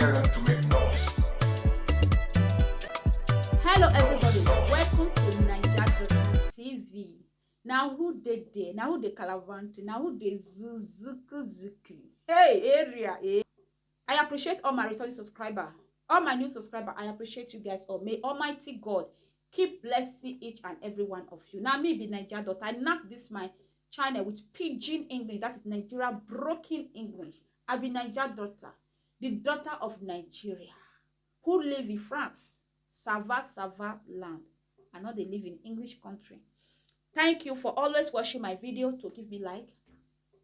tell them to make noise. Hello everybody, welcome to Naija Daughter TV. Now who did there? Now who the Calavanti? Now who the Zuzuki? Hey area, eh? I appreciate all my returning subscribers, all my new subscribers. I appreciate you guys all. May Almighty God keep blessing each and every one of you. Now me be Naija Daughter. I knock this my channel with pidgin English. That is Nigeria broken English. I be Naija Daughter, the daughter of Nigeria, who live in France. Sava land. I know they live in English country. Thank you for always watching my video, to give me like,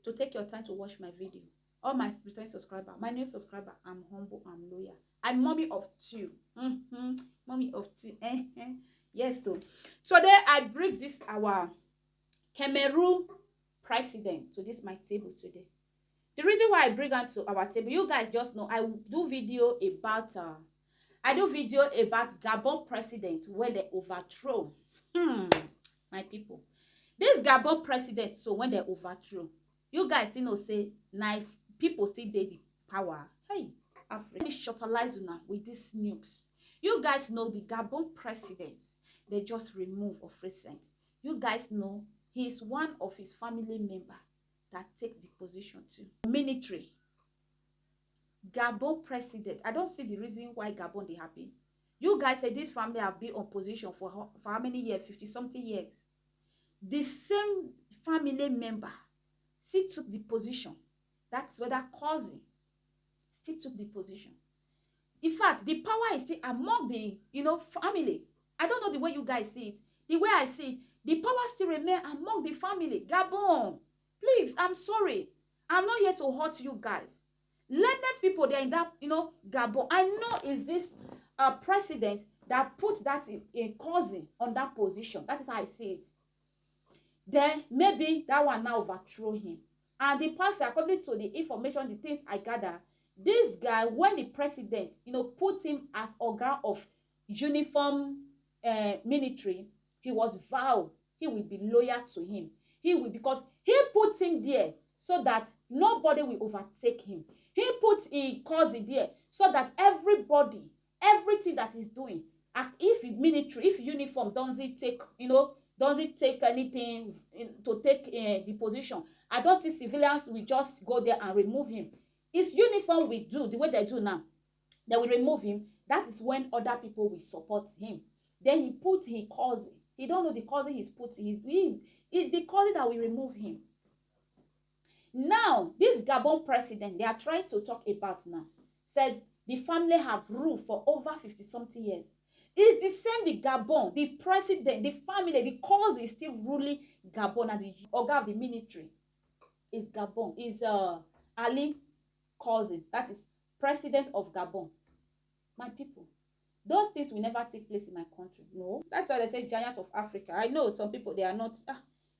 to take your time to watch my video. All my returning subscriber, my new subscriber, I'm humble, I'm loyal. I'm mommy of two. Mommy of two. Yes, so today I bring this our Cameroon president to this my table today. The reason why I bring her to our table, you guys just know I do video about Gabon president when they overthrow. My people. This Gabon president, so when they overthrow, you guys still know say knife people still did the power. Hey, Africa. Let me shortalize you now with this news. You guys know the Gabon president, they just remove of recent. You guys know he's one of his family member that take the position too. Military. Gabon president. I don't see the reason why Gabon they happy. You guys say this family have been on position for how many years? 50-something years. The same family member still took the position. That's whether cousin still took the position. In fact, the power is still among the family. I don't know the way you guys see it. The way I see it, the power still remain among the family. Gabon, please, I'm sorry. I'm not here to hurt you guys. Learned people there in that Gabon. I know is this president that put that in cousin on that position. That is how I see it. Then maybe that one now overthrow him. And the pastor, according to the information, the things I gather, this guy, when the president put him as organ of uniform military, he was vowed he will be loyal to him. He will, because he put him there so that nobody will overtake him. He put his cousin there so that everybody, everything that he's doing, if military, if uniform doesn't take, doesn't take anything to take the position, I don't think civilians will just go there and remove him. His uniform will do the way they do now. They will remove him. That is when other people will support him. Then he put his cousin. He don't know the cousin he's put. It's the cousin that will remove him. Now, this Gabon president, they are trying to talk about now, said the family have ruled for over 50-something years. It's the same the Gabon, the president, the family, the cousin is still ruling Gabon, and the organ of the military is Gabon, is Ali cousin, that is president of Gabon. My people, those things will never take place in my country. No, that's why they say giant of Africa. I know some people, they are not.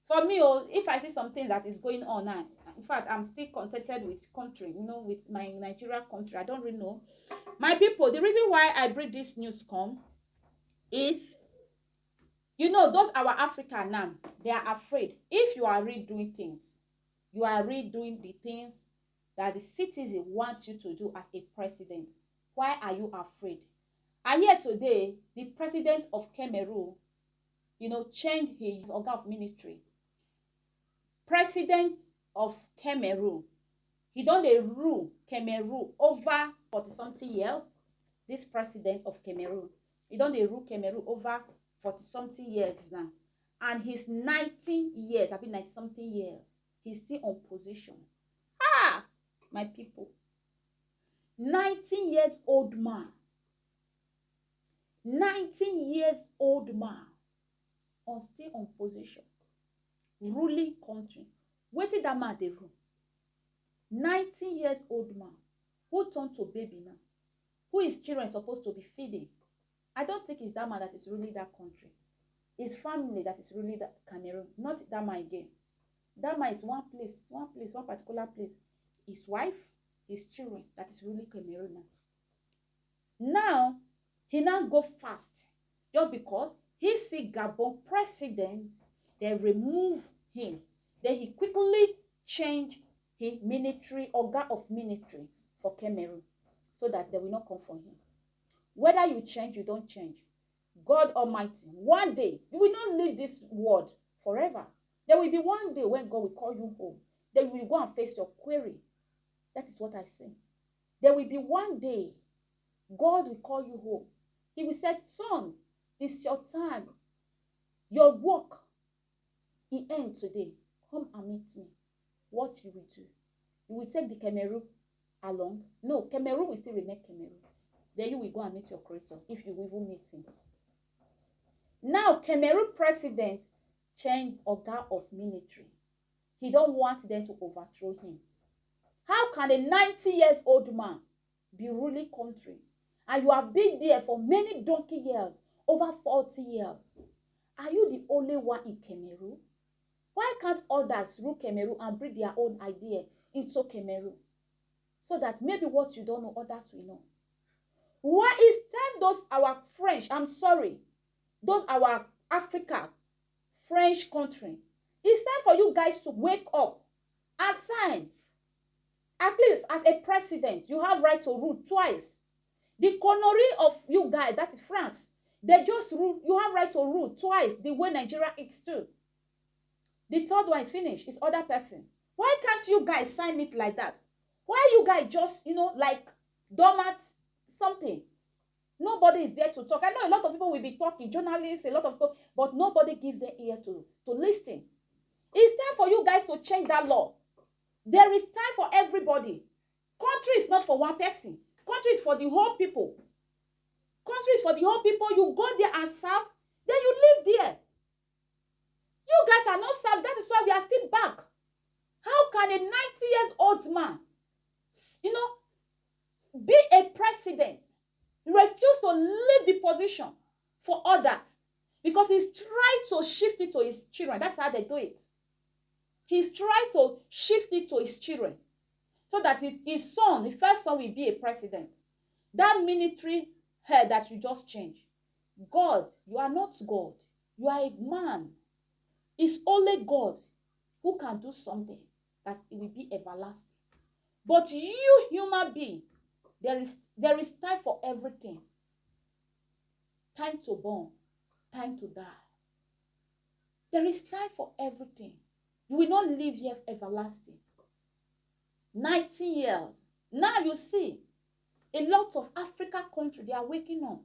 For me, if I see something that is going on now, in fact, I'm still contented with country, with my Nigeria country. I don't really know. My people, the reason why I bring this news come is, those our Africa now, they are afraid. If you are really doing things, you are really doing the things that the citizen wants you to do as a president, why are you afraid? And here today, the president of Cameroon, changed his organ of military. President of Cameroon, he don't rule Cameroon over 40-something years. This president of Cameroon, he don't rule Cameroon over 40-something years now, and he's 19 years. I've been 90-something years. He's still on position. My people, 19 years old man, 19 years old man, still on position, ruling country. Wait till that man they rule. 19 years old man who turned to baby now, who his children supposed to be feeding. I don't think it's that man that is ruling that country. It's family that is ruling that Cameroon, not that man again. That man is one particular place. His wife, his children, that is ruling Cameroon now. Now, he now go fast just because he see Gabon president, they remove him. Then he quickly change his military organ of military for Cameroon. so that they will not come for him. Whether you change, you don't change. God Almighty, one day, you will not leave this world forever. There will be one day when God will call you home. Then you will go and face your query. That is what I say. There will be one day God will call you home. He will say, son, it's your time. Your work, it ends today. Come and meet me. What you will do? You will take the Cameroon along? No, Cameroon will still remain Cameroon. Then you will go and meet your creator, if you will even meet him. Now, Cameroon president changed Oga of military. He don't want them to overthrow him. How can a 90-year-old man be ruling country? And you have been there for many donkey years, over 40 years. Are you the only one in Cameroon? Why can't others rule Cameroon and bring their own idea into Cameroon? So that maybe what you don't know, others will know. Why is time those our French, I'm sorry, those our Africa, French country, it's time for you guys to wake up and sign. At least as a president, you have right to rule twice. The connery of you guys, that is France, they just rule, you have right to rule twice the way Nigeria is too. The third one is finished, it's other person. Why can't you guys sign it like that? Why you guys just, like dormant something? Nobody is there to talk. I know a lot of people will be talking, journalists, a lot of people, but nobody give their ear to listen. It's time for you guys to change that law. There is time for everybody. Country is not for one person. Country is for the whole people. Country is for the whole people. You go there and serve, then you live there. You guys are not served. That is why we are still back. How can a 90-year-old man, be a president, refuse to leave the position for others? Because he's trying to shift it to his children. That's how they do it. He's trying to shift it to his children so that his son, the first son, will be a president. That military head that you just changed. God, you are not God. You are a man. It's only God who can do something that it will be everlasting. But you, human being, there is time for everything. Time to born, time to die. There is time for everything. You will not live here everlasting. 90 years. Now you see, a lot of African countries, they are waking up.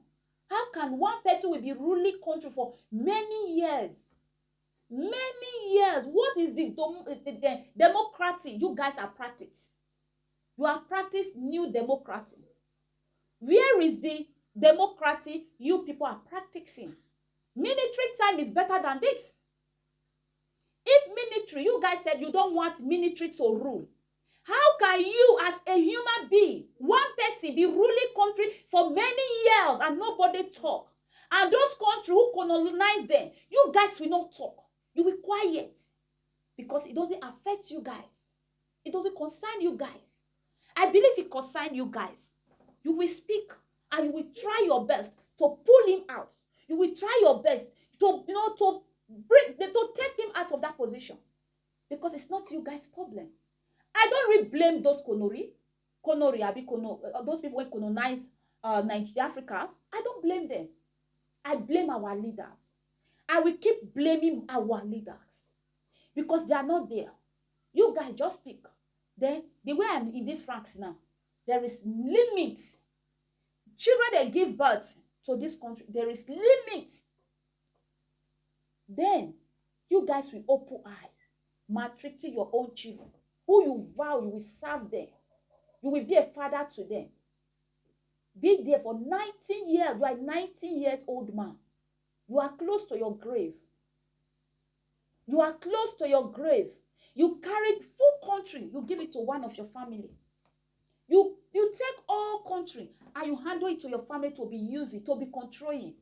How can one person will be ruling country for many years? Many years. What is the democracy you guys are practicing? You are practicing new democracy. Where is the democracy you people are practicing? Military time is better than this. If military, you guys said you don't want military to rule, how can you as a human being, one person, be ruling country for many years and nobody talk? And those countries who colonize them, you guys will not talk. You will quiet because it doesn't affect you guys. It doesn't concern you guys. I believe it concerns you guys. You will speak and you will try your best to pull him out. You will try your best to take him out of that position, because it's not you guys' problem. I don't really blame those those people who colonize Nigeria, Africans. I don't blame them. I blame our leaders. I will keep blaming our leaders because they are not there. You guys just speak. Then the way I'm in this France now, there is limits. Children that give birth to this country, there is limits. Then you guys will open eyes, maltreating your own children, who you vow you will serve them. You will be a father to them. Be there for 19 years. You are a 19 years old man. You are close to your grave. You are close to your grave. You carried full country. You give it to one of your family. You take all country and you handle it to your family to be using, to be controlling.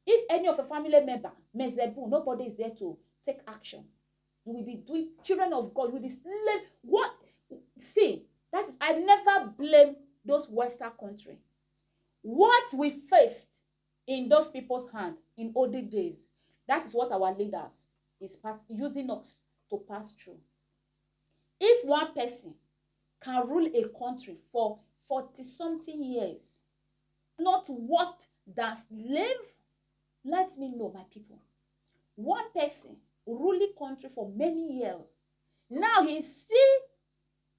If any of your family member, mezebu, nobody is there to take action. You will be doing, children of God, you will be slave. What? See, that is, I never blame those Western countries. What we faced in those people's hand in olden days, that is what our leaders is using us to pass through. If one person can rule a country for 40-something years, not worse than slave? Let me know, my people. One person ruling country for many years. Now he see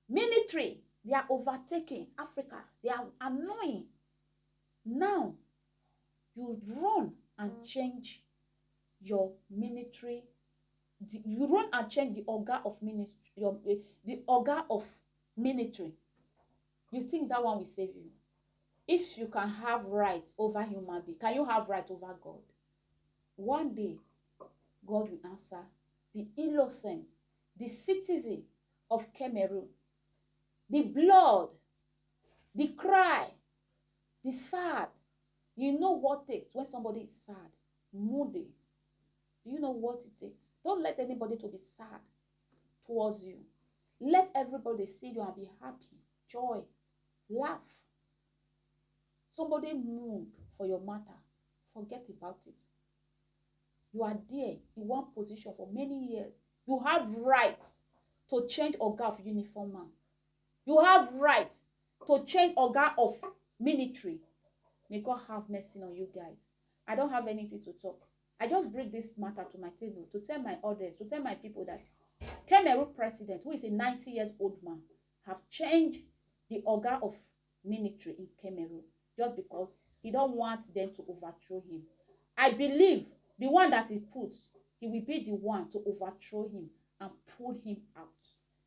military. They are overtaking Africans. They are annoying. Now you run and change your military. You run and change the organ of ministry. The organ of military. You think that one will save you? If you can have rights over human being, can you have right over God? One day, God will answer the innocent, the citizen of Cameroon, the blood, the cry, the sad. You know what it takes when somebody is sad, moody. Do you know what it takes? Don't let anybody to be sad towards you. Let everybody see you and be happy, joy, laugh. Somebody moved for your matter. Forget about it. You are there in one position for many years. You have rights to change organ of uniform man. You have rights to change organ of military. May God have mercy on you guys. I don't have anything to talk. I just bring this matter to my table to tell my audience, to tell my people that Cameroon president, who is a 90-year-old man, have changed the organ of military in Cameroon just because he don't want them to overthrow him. I believe the one that he puts, he will be the one to overthrow him and pull him out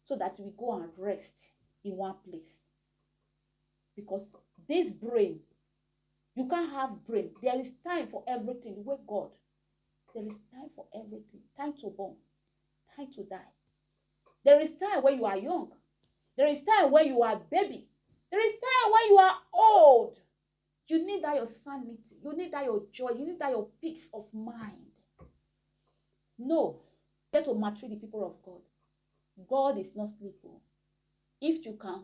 so that we go and rest in one place. Because this brain, you can't have brain. There is time for everything. The way God, there is time for everything. Time to born, time to die. There is time when you are young. There is time when you are baby. There is time when you are old. You need that your sanity. You need that your joy. You need that your peace of mind. No. Get to maltreat the people of God. God is not sleeping. If you can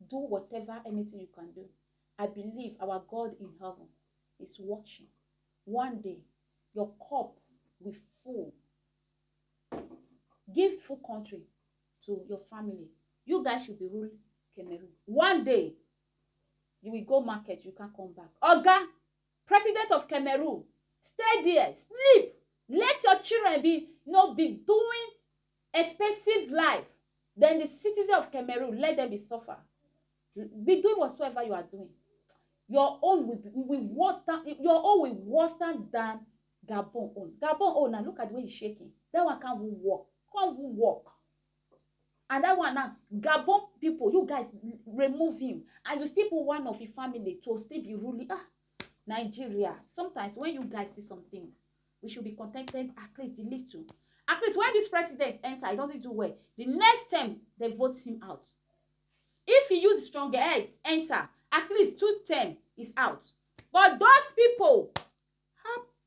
do whatever, anything you can do, I believe our God in heaven is watching. One day, your cup will full. Give full country to your family. You guys should be ruling Cameroon. One day, you will go market, you can't come back. Oga, president of Cameroon, stay there, sleep. Let your children be doing expensive life. Then the citizens of Cameroon, let them be suffer. Be doing whatsoever you are doing. Your own will worse than Gabon own. Gabon own, now look at the way he's shaking. That one can't even walk. Can't even walk. And that one now, Gabon people, you guys remove him. And you still put one of your family to still be ruling. Nigeria. Sometimes when you guys see some things, we should be contented at least the little. At least when this president enter, he doesn't do well. The next time, they vote him out. If he use stronger heads, enter, at least 2 terms is out. But those people,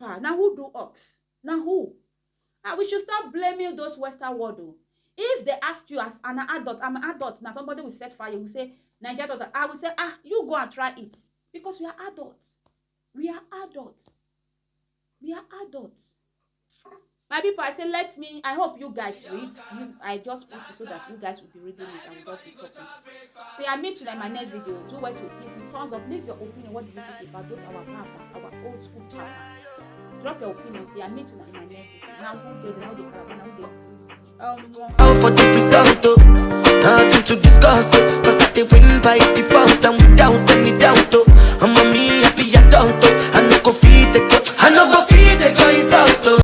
now who do ox? Now who? We should start blaming those Western world. If they ask you as an adult, I'm an adult, now somebody will set fire, will say, Naija Daughter, I will say, you go and try it. Because we are adults. We are adults. We are adults. My people, I say, I hope you guys read. I just put it so that you guys will be reading it and will not be talking. Say, I meet you in my next video. Do what to give me thumbs up. Leave your opinion. What do you think about those our papa, our old school papa? Drop your opinion. I meet you in my next video. Now, who out for the result, nothing to discuss, cause I did win by default and without